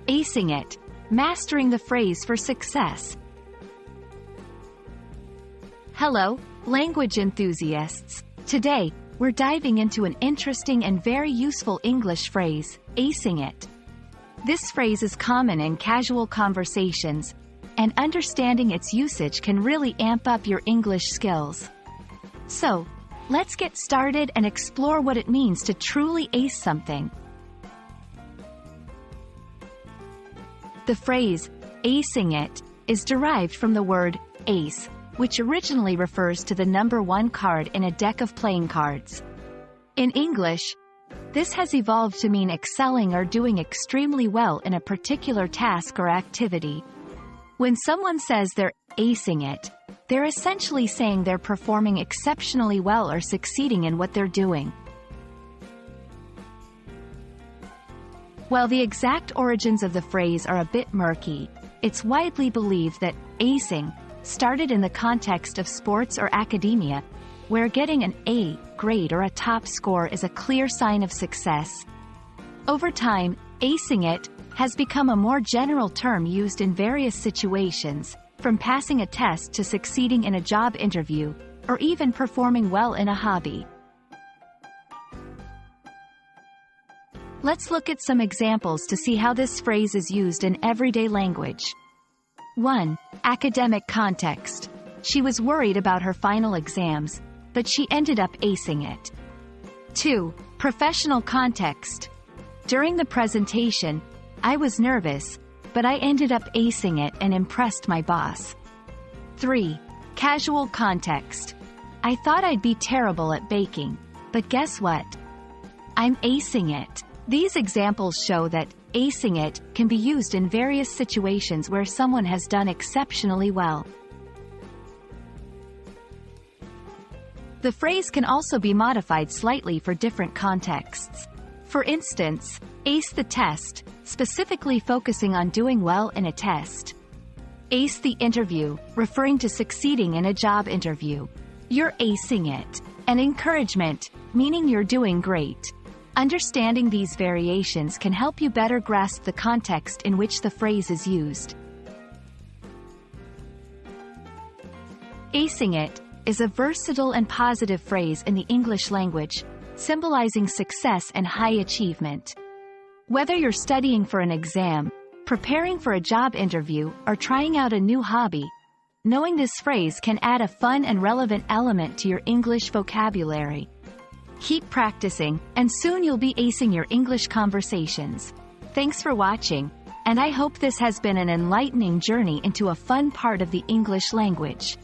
Acing it, mastering the phrase for success. Hello, language enthusiasts. Today, we're diving into an interesting and very useful English phrase, acing it. This phrase is common in casual conversations, and understanding its usage can really amp up your English skills. So, let's get started and explore what it means to truly ace something. The phrase, acing it, is derived from the word ace, which originally refers to the number 1 card in a deck of playing cards. In English, this has evolved to mean excelling or doing extremely well in a particular task or activity. When someone says they're acing it, they're essentially saying they're performing exceptionally well or succeeding in what they're doing. While the exact origins of the phrase are a bit murky, it's widely believed that acing started in the context of sports or academia, where getting an A grade or a top score is a clear sign of success. Over time, acing it has become a more general term used in various situations, from passing a test to succeeding in a job interview, or even performing well in a hobby. Let's look at some examples to see how this phrase is used in everyday language. 1. Academic context. She was worried about her final exams, but she ended up acing it. 2. Professional context. During the presentation, I was nervous, but I ended up acing it and impressed my boss. 3. Casual context. I thought I'd be terrible at baking, but guess what? I'm acing it. These examples show that acing it can be used in various situations where someone has done exceptionally well. The phrase can also be modified slightly for different contexts. For instance, ace the test, specifically focusing on doing well in a test. Ace the interview, referring to succeeding in a job interview. You're acing it. And encouragement, meaning you're doing great. Understanding these variations can help you better grasp the context in which the phrase is used. Acing it is a versatile and positive phrase in the English language, symbolizing success and high achievement. Whether you're studying for an exam, preparing for a job interview, or trying out a new hobby, knowing this phrase can add a fun and relevant element to your English vocabulary. Keep practicing, and soon you'll be acing your English conversations. Thanks for watching, and I hope this has been an enlightening journey into a fun part of the English language.